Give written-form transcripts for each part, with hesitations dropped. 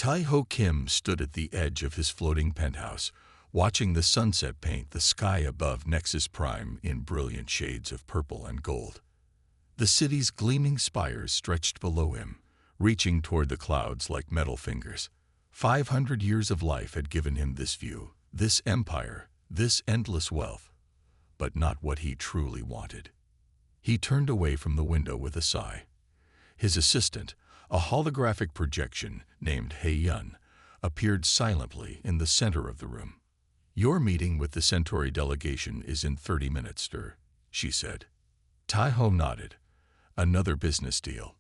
Tai-Ho Kim stood at the edge of his floating penthouse, watching the sunset paint the sky above Nexus Prime in brilliant shades of purple and gold. The city's gleaming spires stretched below him, reaching toward the clouds like metal fingers. 500 years of life had given him this view, this empire, this endless wealth, but not what he truly wanted. He turned away from the window with a sigh. His assistant, a holographic projection named Hei-Yun, appeared silently in the center of the room. "Your meeting with the Centauri delegation is in 30 minutes, sir," she said. Tai-Ho nodded. Another business deal.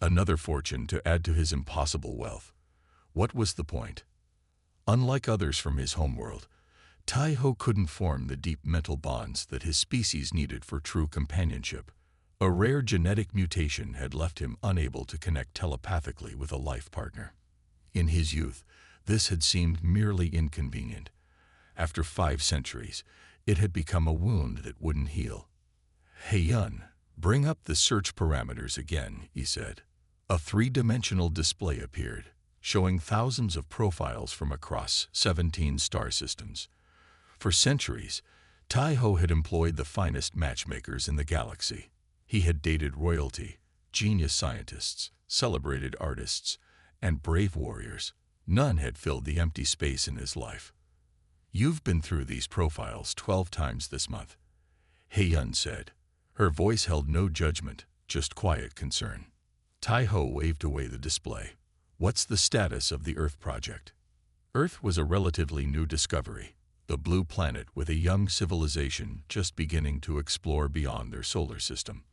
Another fortune to add to his impossible wealth. What was the point? Unlike others from his homeworld, Tai-Ho couldn't form the deep mental bonds that his species needed for true companionship. A rare genetic mutation had left him unable to connect telepathically with a life partner. In his youth, this had seemed merely inconvenient. After 5 centuries, it had become a wound that wouldn't heal. "Hei-Yun, bring up the search parameters again," he said. A 3-dimensional display appeared, showing thousands of profiles from across 17 star systems. For centuries, Tai-Ho had employed the finest matchmakers in the galaxy. He had dated royalty, genius scientists, celebrated artists, and brave warriors. None had filled the empty space in his life. "You've been through these profiles 12 times this month," Hei-Yun said. Her voice held no judgment, just quiet concern. Tai-Ho waved away the display. "What's the status of the Earth project?" Earth was a relatively new discovery, the blue planet with a young civilization just beginning to explore beyond their solar system.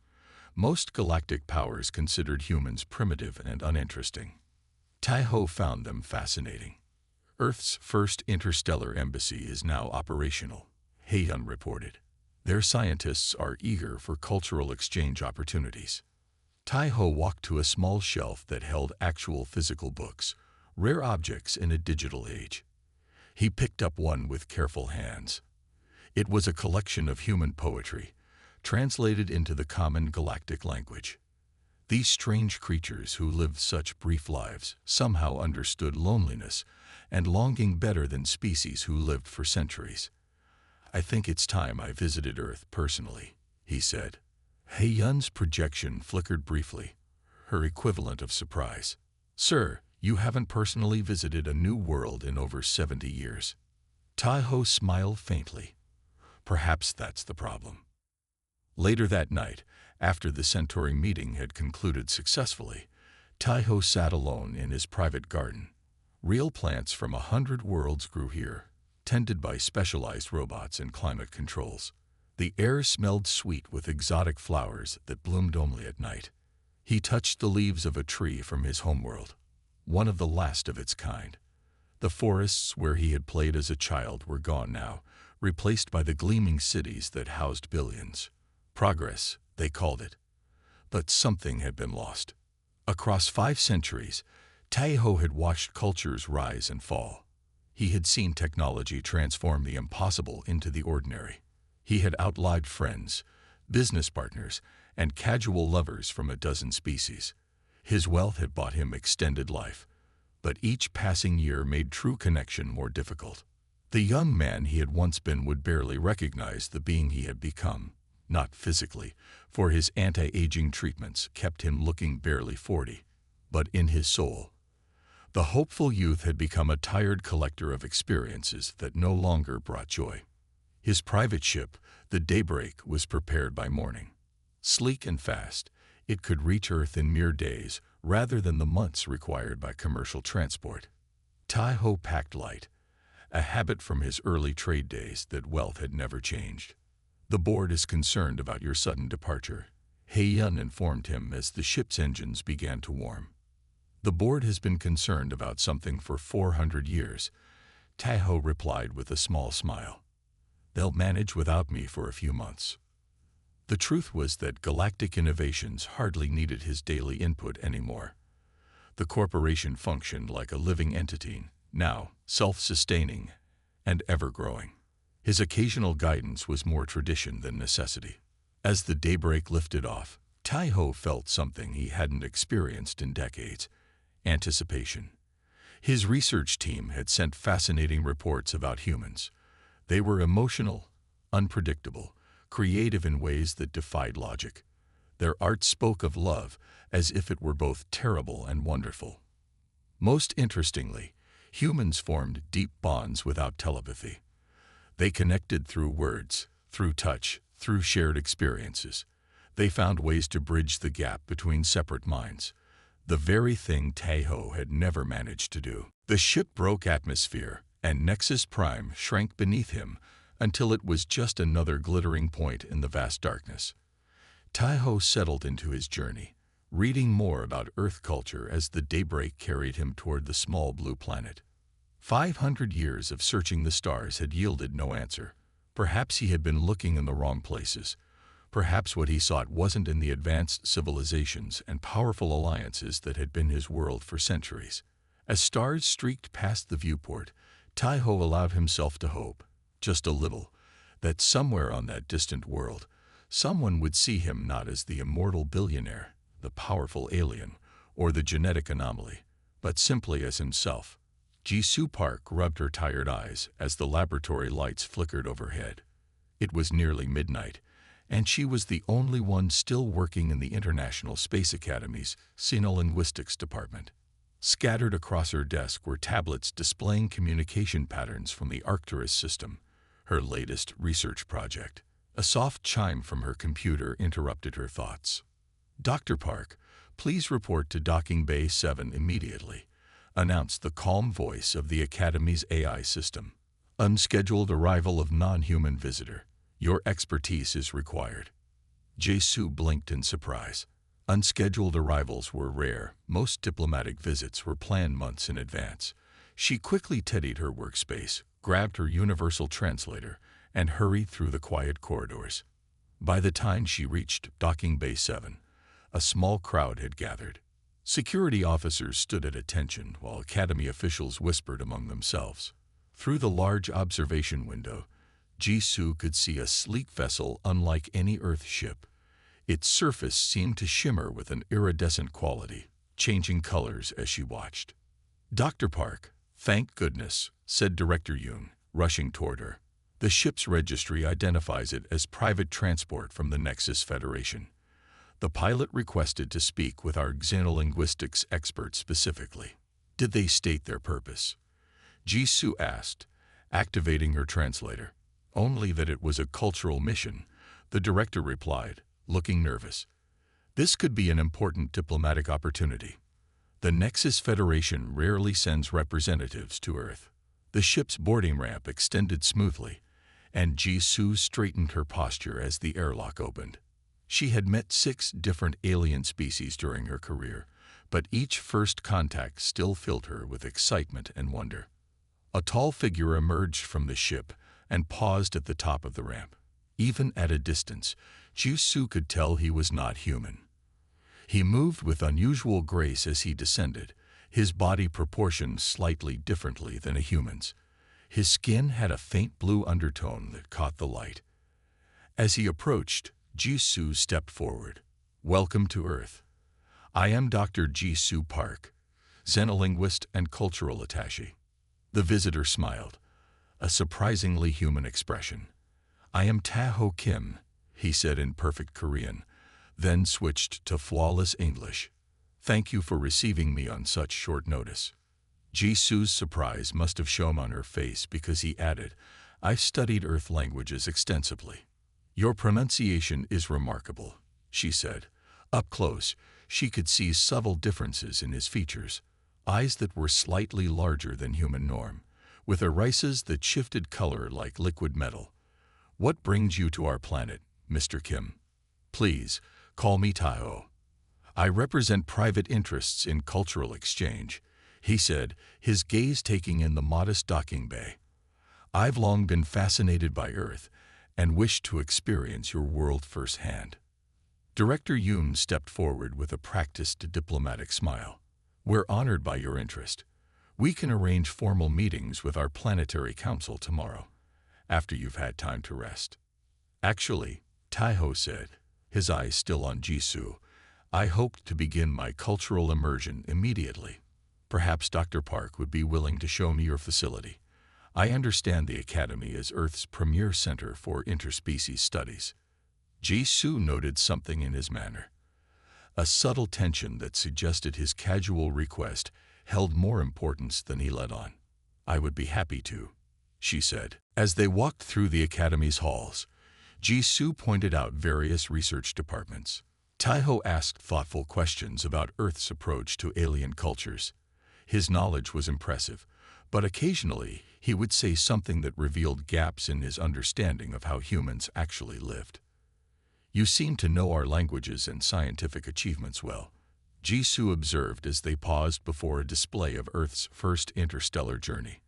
Most galactic powers considered humans primitive and uninteresting. Tai-Ho found them fascinating. "Earth's first interstellar embassy is now operational," Hei-Yun reported. "Their scientists are eager for cultural exchange opportunities." Tai-Ho walked to a small shelf that held actual physical books, rare objects in a digital age. He picked up one with careful hands. It was a collection of human poetry, translated into the common galactic language. These strange creatures who lived such brief lives somehow understood loneliness and longing better than species who lived for centuries. "I think it's time I visited Earth personally," he said. Hei-Yun's projection flickered briefly, her equivalent of surprise. "Sir, you haven't personally visited a new world in over 70 years. Tai-Ho smiled faintly. "Perhaps that's the problem." Later that night, after the Centauri meeting had concluded successfully, Tai-Ho sat alone in his private garden. Real plants from 100 worlds grew here, tended by specialized robots and climate controls. The air smelled sweet with exotic flowers that bloomed only at night. He touched the leaves of a tree from his homeworld, one of the last of its kind. The forests where he had played as a child were gone now, replaced by the gleaming cities that housed billions. Progress, they called it. But something had been lost. Across 5 centuries, Tai-Ho had watched cultures rise and fall. He had seen technology transform the impossible into the ordinary. He had outlived friends, business partners, and casual lovers from a dozen species. His wealth had bought him extended life, but each passing year made true connection more difficult. The young man he had once been would barely recognize the being he had become. Not physically, for his anti-aging treatments kept him looking barely 40, but in his soul. The hopeful youth had become a tired collector of experiences that no longer brought joy. His private ship, the Daybreak, was prepared by morning. Sleek and fast, it could reach Earth in mere days rather than the months required by commercial transport. Tai-Ho packed light, a habit from his early trade days that wealth had never changed. "The board is concerned about your sudden departure," Hei-Yun informed him as the ship's engines began to warm. "The board has been concerned about something for 400 years," Tai-Ho replied with a small smile. "They'll manage without me for a few months." The truth was that galactic innovations hardly needed his daily input anymore. The corporation functioned like a living entity, now self-sustaining and ever-growing. His occasional guidance was more tradition than necessity. As the Daybreak lifted off, Tai-Ho felt something he hadn't experienced in decades: anticipation. His research team had sent fascinating reports about humans. They were emotional, unpredictable, creative in ways that defied logic. Their art spoke of love as if it were both terrible and wonderful. Most interestingly, humans formed deep bonds without telepathy. They connected through words, through touch, through shared experiences. They found ways to bridge the gap between separate minds, the very thing Tahoe had never managed to do. The ship broke atmosphere, and Nexus Prime shrank beneath him until it was just another glittering point in the vast darkness. Tahoe settled into his journey, reading more about Earth culture as the daybreak carried him toward the small blue planet. 500 years of searching the stars had yielded no answer. Perhaps he had been looking in the wrong places. Perhaps what he sought wasn't in the advanced civilizations and powerful alliances that had been his world for centuries. As stars streaked past the viewport, Tahoe allowed himself to hope, just a little, that somewhere on that distant world, someone would see him not as the immortal billionaire, the powerful alien, or the genetic anomaly, but simply as himself. Jisoo Park rubbed her tired eyes as the laboratory lights flickered overhead. It was nearly midnight, and she was the only one still working in the International Space Academy's Sino-Linguistics department. Scattered across her desk were tablets displaying communication patterns from the Arcturus system, her latest research project. A soft chime from her computer interrupted her thoughts. "Dr. Park, please report to Docking Bay 7 immediately," announced the calm voice of the Academy's AI system. "Unscheduled arrival of non-human visitor. Your expertise is required." Jisoo blinked in surprise. Unscheduled arrivals were rare. Most diplomatic visits were planned months in advance. She quickly tidied her workspace, grabbed her universal translator, and hurried through the quiet corridors. By the time she reached Docking Bay 7, a small crowd had gathered. Security officers stood at attention while Academy officials whispered among themselves. Through the large observation window, Jisoo could see a sleek vessel unlike any Earth ship. Its surface seemed to shimmer with an iridescent quality, changing colors as she watched. "Dr. Park, thank goodness," said Director Yoon, rushing toward her. "The ship's registry identifies it as private transport from the Nexus Federation. The pilot requested to speak with our xenolinguistics expert specifically." "Did they state their purpose?" Jisoo asked, activating her translator. "Only that it was a cultural mission," the director replied, looking nervous. "This could be an important diplomatic opportunity. The Nexus Federation rarely sends representatives to Earth." The ship's boarding ramp extended smoothly, and Jisoo straightened her posture as the airlock opened. She had met 6 different alien species during her career, but each first contact still filled her with excitement and wonder. A tall figure emerged from the ship and paused at the top of the ramp. Even at a distance, Jisoo could tell he was not human. He moved with unusual grace as he descended, his body proportioned slightly differently than a human's. His skin had a faint blue undertone that caught the light. As he approached, Jisoo stepped forward. "Welcome to Earth. I am Dr. Jisoo Park, xenolinguist and cultural attaché." The visitor smiled, a surprisingly human expression. "I am Tahoe Kim," he said in perfect Korean, then switched to flawless English. "Thank you for receiving me on such short notice." Jisoo's surprise must have shown on her face because he added, "I've studied Earth languages extensively." "Your pronunciation is remarkable," she said. Up close, she could see subtle differences in his features, eyes that were slightly larger than human norm, with irises that shifted color like liquid metal. "What brings you to our planet, Mr. Kim?" "Please, call me Tahoe. I represent private interests in cultural exchange," he said, his gaze taking in the modest docking bay. "I've long been fascinated by Earth and wished to experience your world firsthand." Director Yoon stepped forward with a practiced diplomatic smile. "We're honored by your interest. We can arrange formal meetings with our planetary council tomorrow, after you've had time to rest." "Actually," Tahoe said, his eyes still on Jisoo, "I hoped to begin my cultural immersion immediately." Perhaps Dr. Park would be willing to show me your facility. I understand the Academy is Earth's premier center for interspecies studies. Jisoo noted something in his manner. A subtle tension that suggested his casual request held more importance than he let on. I would be happy to, she said. As they walked through the Academy's halls, Jisoo pointed out various research departments. Taiho asked thoughtful questions about Earth's approach to alien cultures. His knowledge was impressive, but occasionally he would say something that revealed gaps in his understanding of how humans actually lived. You seem to know our languages and scientific achievements well, Jisoo observed as they paused before a display of Earth's first interstellar journey.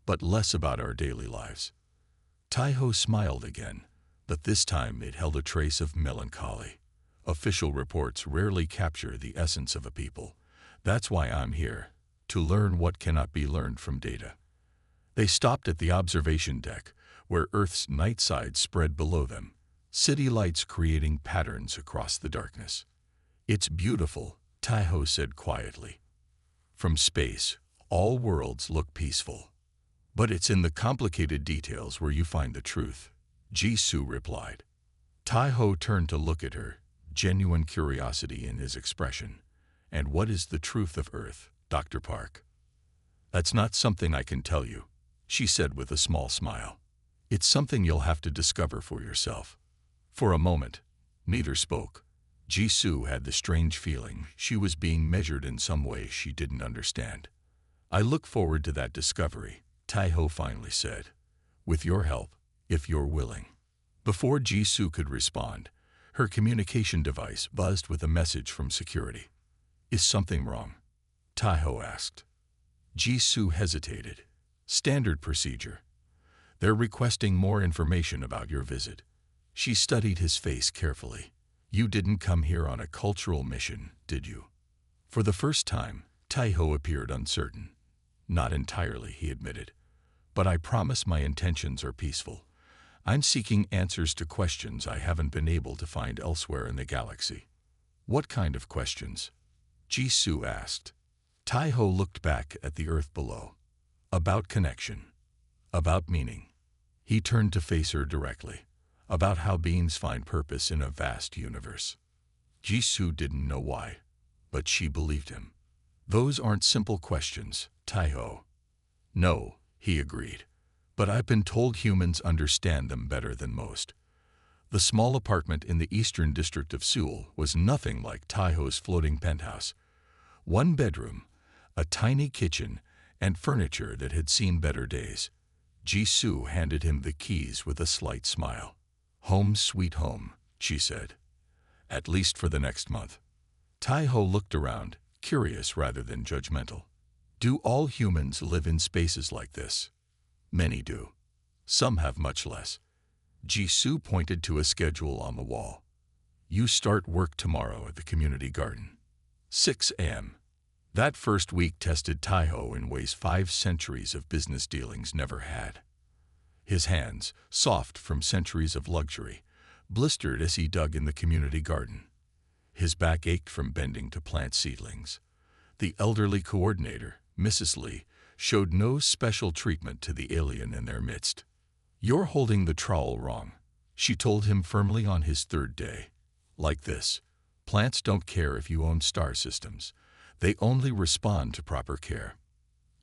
But less about our daily lives. Taiho smiled again, but this time it held a trace of melancholy. Official reports rarely capture the essence of a people. That's why I'm here, to learn what cannot be learned from data. They stopped at the observation deck, where Earth's night side spread below them, city lights creating patterns across the darkness. It's beautiful, Taiho said quietly. From space, all worlds look peaceful. But it's in the complicated details where you find the truth, Jisoo replied. Taiho turned to look at her, genuine curiosity in his expression. And what is the truth of Earth, Dr. Park? That's not something I can tell you, she said with a small smile. It's something you'll have to discover for yourself. For a moment, neither spoke. Jisoo had the strange feeling she was being measured in some way she didn't understand. I look forward to that discovery, Taiho finally said. With your help, if you're willing. Before Jisoo could respond, her communication device buzzed with a message from security. Is something wrong? Taiho asked. Jisoo hesitated. Standard procedure. They're requesting more information about your visit. She studied his face carefully. You didn't come here on a cultural mission, did you? For the first time, Taiho appeared uncertain. Not entirely, he admitted. But I promise my intentions are peaceful. I'm seeking answers to questions I haven't been able to find elsewhere in the galaxy. What kind of questions? Jisoo asked. Taiho looked back at the Earth below. About connection. About meaning. He turned to face her directly. About how beings find purpose in a vast universe. Jisoo didn't know why, but she believed him. Those aren't simple questions, Taiho. No, he agreed. But I've been told humans understand them better than most. The small apartment in the eastern district of Seoul was nothing like Taiho's floating penthouse. One bedroom, a tiny kitchen, and furniture that had seen better days. Jisoo handed him the keys with a slight smile. Home sweet home, she said. At least for the next month. Taiho looked around, curious rather than judgmental. Do all humans live in spaces like this? Many do. Some have much less. Jisoo pointed to a schedule on the wall. You start work tomorrow at the community garden. 6 a.m. That first week tested Taiho in ways 5 centuries of business dealings never had. His hands, soft from centuries of luxury, blistered as he dug in the community garden. His back ached from bending to plant seedlings. The elderly coordinator, Mrs. Lee, showed no special treatment to the alien in their midst. You're holding the trowel wrong, she told him firmly on his 3rd day. Like this, plants don't care if you own star systems. They only respond to proper care.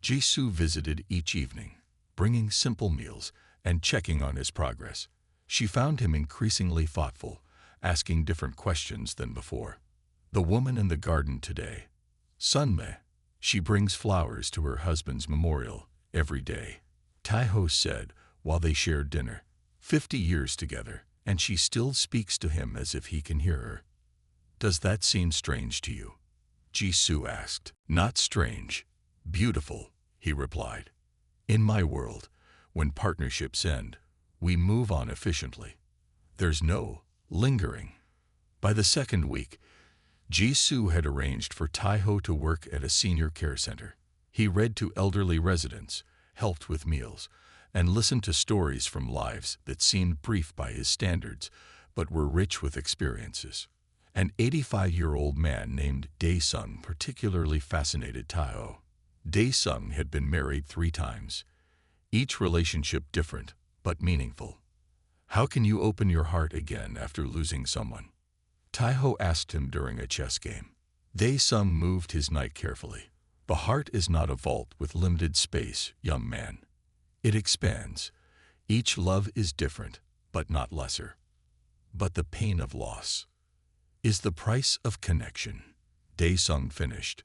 Jisoo visited each evening, bringing simple meals and checking on his progress. She found him increasingly thoughtful, asking different questions than before. The woman in the garden today. Sunme. She brings flowers to her husband's memorial every day, Taiho said while they shared dinner. 50 years together, and she still speaks to him as if he can hear her. Does that seem strange to you? Jisoo asked. Not strange. Beautiful, he replied. In my world, when partnerships end, we move on efficiently. There's no lingering. By the 2nd week, Jisoo had arranged for Taiho to work at a senior care center. He read to elderly residents, helped with meals, and listened to stories from lives that seemed brief by his standards, but were rich with experiences. An 85-year-old man named Dae-sung particularly fascinated Taiho. Dae-sung had been married 3 times, each relationship different but meaningful. How can you open your heart again after losing someone? Tae-ho asked him during a chess game. Dae-sung moved his knight carefully. The heart is not a vault with limited space, young man. It expands. Each love is different, but not lesser. But the pain of loss is the price of connection. Dae-sung finished,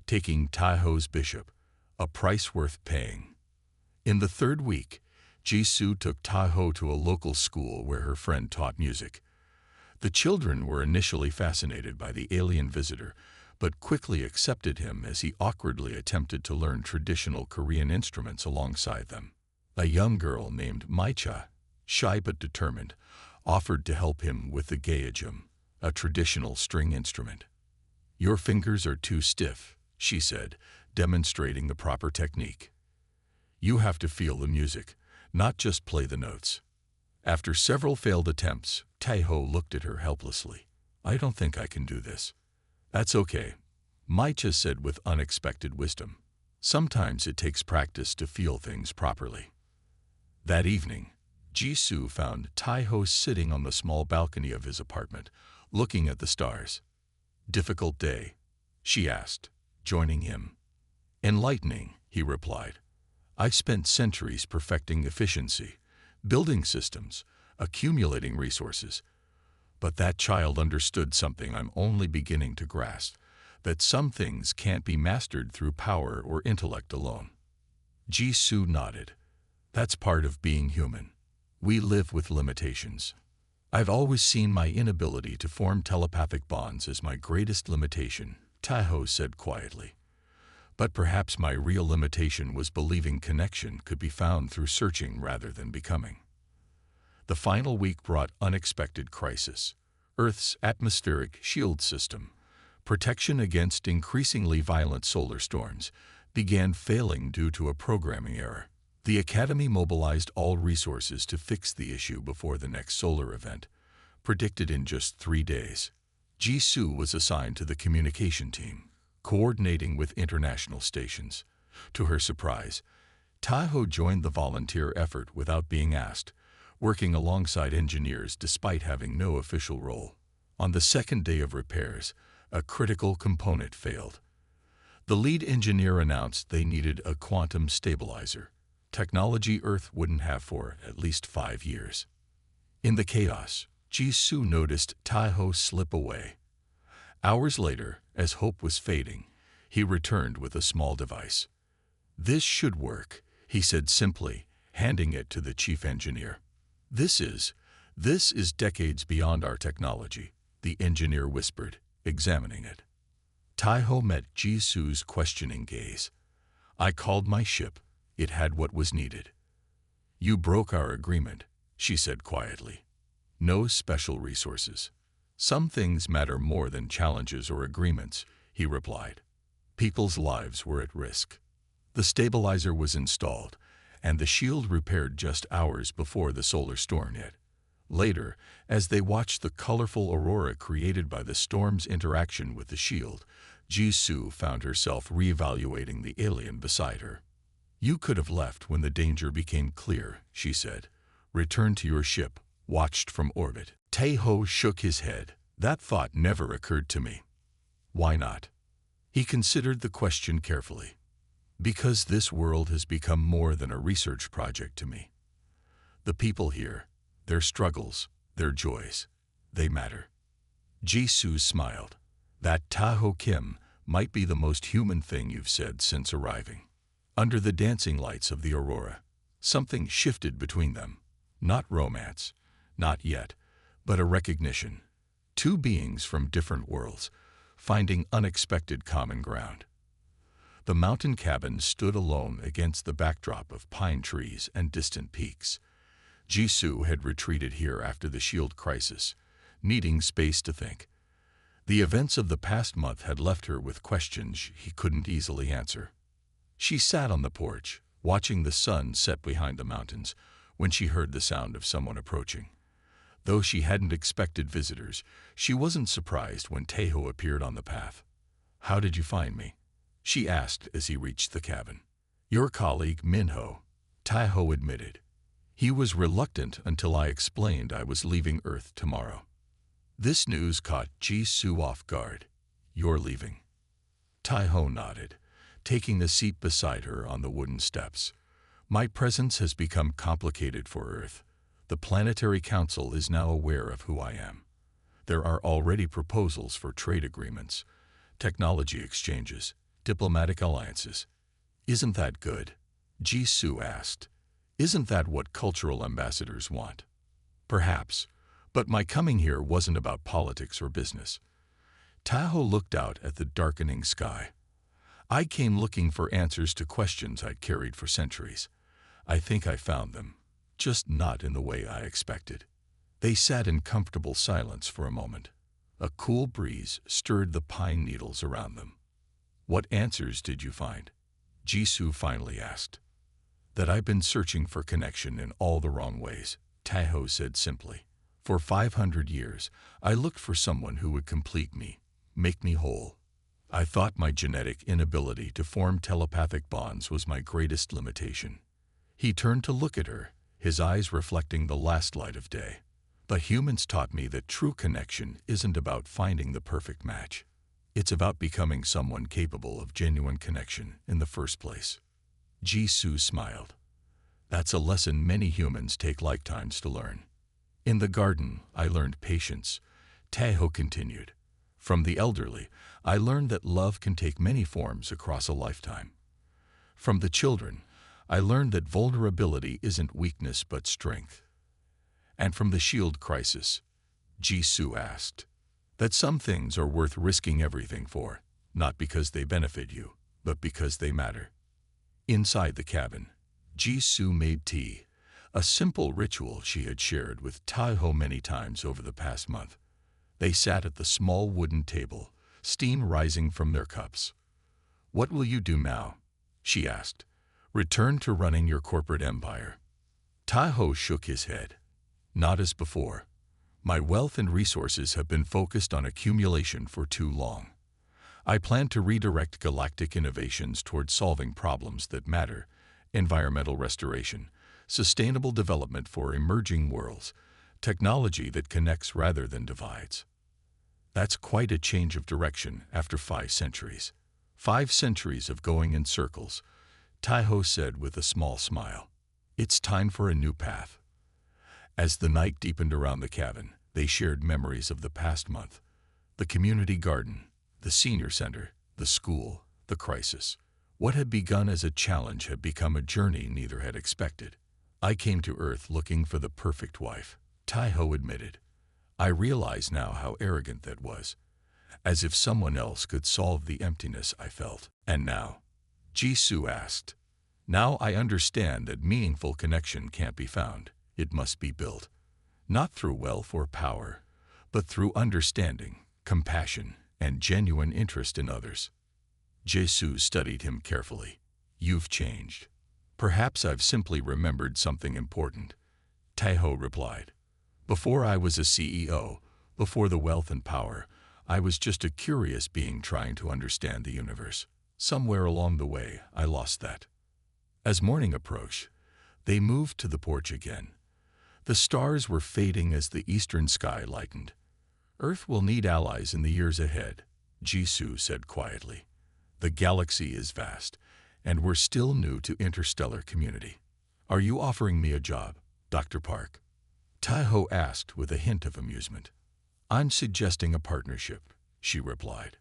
taking Tae-ho's bishop, a price worth paying. In the 3rd week, Jisoo took Tae-ho to a local school where her friend taught music. The children were initially fascinated by the alien visitor, but quickly accepted him as he awkwardly attempted to learn traditional Korean instruments alongside them. A young girl named Maicha, shy but determined, offered to help him with the gaejum, a traditional string instrument. "Your fingers are too stiff," she said, demonstrating the proper technique. "You have to feel the music, not just play the notes." After several failed attempts, Tae-ho looked at her helplessly. "I don't think I can do this." "That's okay," Maicha said with unexpected wisdom. "Sometimes it takes practice to feel things properly." That evening, Jisoo found Tae-ho sitting on the small balcony of his apartment, looking at the stars. "Difficult day?" she asked, joining him. "Enlightening," he replied. "I've spent centuries perfecting efficiency, building systems, accumulating resources. But that child understood something I'm only beginning to grasp, that some things can't be mastered through power or intellect alone." Jisoo nodded. "That's part of being human. We live with limitations. I've always seen my inability to form telepathic bonds as my greatest limitation," Tae-ho said quietly. "But perhaps my real limitation was believing connection could be found through searching rather than becoming." The final week brought unexpected crisis. Earth's atmospheric shield system, protection against increasingly violent solar storms, began failing due to a programming error. The Academy mobilized all resources to fix the issue before the next solar event, predicted in just 3 days. Jisoo was assigned to the communication team, coordinating with international stations. To her surprise, Tae-ho joined the volunteer effort without being asked, working alongside engineers despite having no official role. On the 2nd day of repairs, a critical component failed. The lead engineer announced they needed a quantum stabilizer, technology Earth wouldn't have for at least 5 years. In the chaos, Jisoo noticed Tae-ho slip away. Hours later, as hope was fading, he returned with a small device. "This should work," he said simply, handing it to the chief engineer. This is decades beyond our technology," the engineer whispered, examining it. Tae-ho met Jisoo's questioning gaze. "I called my ship. It had what was needed." "You broke our agreement," she said quietly. "No special resources. Some things matter more than challenges or agreements," he replied. People's lives were at risk. The stabilizer was installed, and the shield repaired just hours before the solar storm hit. Later, as they watched the colorful aurora created by the storm's interaction with the shield, Jisoo found herself reevaluating the alien beside her. "You could have left when the danger became clear," she said. "Return to your ship, watched from orbit." Tae-ho shook his head. "That thought never occurred to me." "Why not?" He considered the question carefully. "Because this world has become more than a research project to me. The people here, their struggles, their joys, they matter." Jisoo smiled. "That Tae-ho Kim might be the most human thing you've said since arriving." Under the dancing lights of the aurora, something shifted between them. Not romance, not yet, but a recognition. 2 beings from different worlds, finding unexpected common ground. The mountain cabin stood alone against the backdrop of pine trees and distant peaks. Jisoo had retreated here after the shield crisis, needing space to think. The events of the past month had left her with questions he couldn't easily answer. She sat on the porch, watching the sun set behind the mountains, when she heard the sound of someone approaching. Though she hadn't expected visitors, she wasn't surprised when Tae-ho appeared on the path. "How did you find me?" she asked as he reached the cabin. Your colleague, Minho, Taiho admitted. He was reluctant until I explained I was leaving Earth tomorrow. This news caught Jisoo off guard. You're leaving? Taiho nodded, taking a seat beside her on the wooden steps. My presence has become complicated for Earth. The Planetary Council is now aware of who I am. There are already proposals for trade agreements, technology exchanges, diplomatic alliances. Isn't that good? Jisoo asked. Isn't that what cultural ambassadors want? Perhaps, but my coming here wasn't about politics or business. Tahoe looked out at the darkening sky. I came looking for answers to questions I'd carried for centuries. I think I found them, just not in the way I expected. They sat in comfortable silence for a moment. A cool breeze stirred the pine needles around them. What answers did you find? Jisoo finally asked. That I've been searching for connection in all the wrong ways, Tahoe said simply. For 500 years, I looked for someone who would complete me, make me whole. I thought my genetic inability to form telepathic bonds was my greatest limitation. He turned to look at her, his eyes reflecting the last light of day. But humans taught me that true connection isn't about finding the perfect match. It's about becoming someone capable of genuine connection in the first place. Jisoo smiled. That's a lesson many humans take lifetimes to learn. In the garden, I learned patience. Tahoe continued. From the elderly, I learned that love can take many forms across a lifetime. From the children, I learned that vulnerability isn't weakness but strength. And from the shield crisis, Jisoo asked, that some things are worth risking everything for, not because they benefit you, but because they matter. Inside the cabin, Jisoo made tea, a simple ritual she had shared with Taiho many times over the past month. They sat at the small wooden table, steam rising from their cups. What will you do now? She asked. Return to running your corporate empire. Taiho shook his head. Not as before. My wealth and resources have been focused on accumulation for too long. I plan to redirect galactic innovations toward solving problems that matter, environmental restoration, sustainable development for emerging worlds, technology that connects rather than divides. That's quite a change of direction after 5 centuries. 5 centuries of going in circles, Taiho said with a small smile. It's time for a new path. As the night deepened around the cabin, they shared memories of the past month. The community garden, the senior center, the school, the crisis. What had begun as a challenge had become a journey neither had expected. I came to Earth looking for the perfect wife, Taiho admitted. I realize now how arrogant that was, as if someone else could solve the emptiness I felt. And now? Jisoo asked. Now I understand that meaningful connection can't be found. It must be built, not through wealth or power, but through understanding, compassion, and genuine interest in others. Jisoo studied him carefully. You've changed. Perhaps I've simply remembered something important, Taiho replied. Before I was a CEO, before the wealth and power, I was just a curious being trying to understand the universe. Somewhere along the way, I lost that. As morning approached, they moved to the porch again. The stars were fading as the eastern sky lightened. Earth will need allies in the years ahead, Jisoo said quietly. The galaxy is vast, and we're still new to interstellar community. Are you offering me a job, Dr. Park? Taiho asked with a hint of amusement. I'm suggesting a partnership, she replied.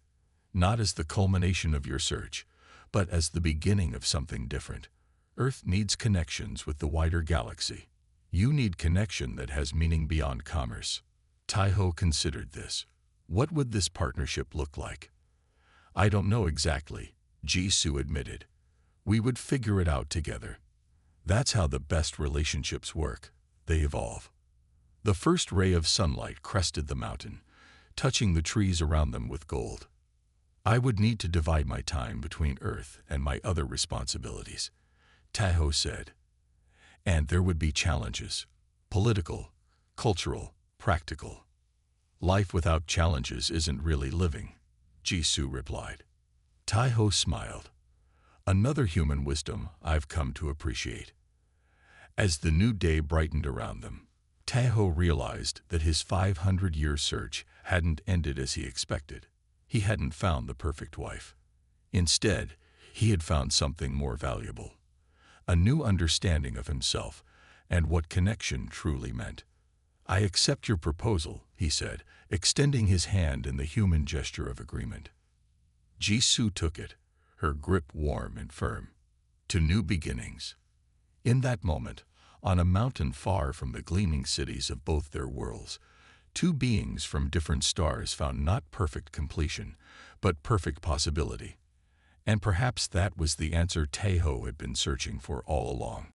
Not as the culmination of your search, but as the beginning of something different. Earth needs connections with the wider galaxy. You need connection that has meaning beyond commerce. Taiho considered this. What would this partnership look like? I don't know exactly, Jisoo admitted. We would figure it out together. That's how the best relationships work. They evolve. The first ray of sunlight crested the mountain, touching the trees around them with gold. I would need to divide my time between Earth and my other responsibilities, Taiho said. And there would be challenges, political, cultural, practical. Life without challenges isn't really living, Jisoo replied. Taiho smiled. Another human wisdom I've come to appreciate. As the new day brightened around them, Taiho realized that his 500-year search hadn't ended as he expected. He hadn't found the perfect wife. Instead, he had found something more valuable. A new understanding of himself and what connection truly meant. "I accept your proposal," he said, extending his hand in the human gesture of agreement. Jisoo took it, her grip warm and firm. To new beginnings. In that moment, on a mountain far from the gleaming cities of both their worlds, two beings from different stars found not perfect completion, but perfect possibility. And perhaps that was the answer Taiho had been searching for all along.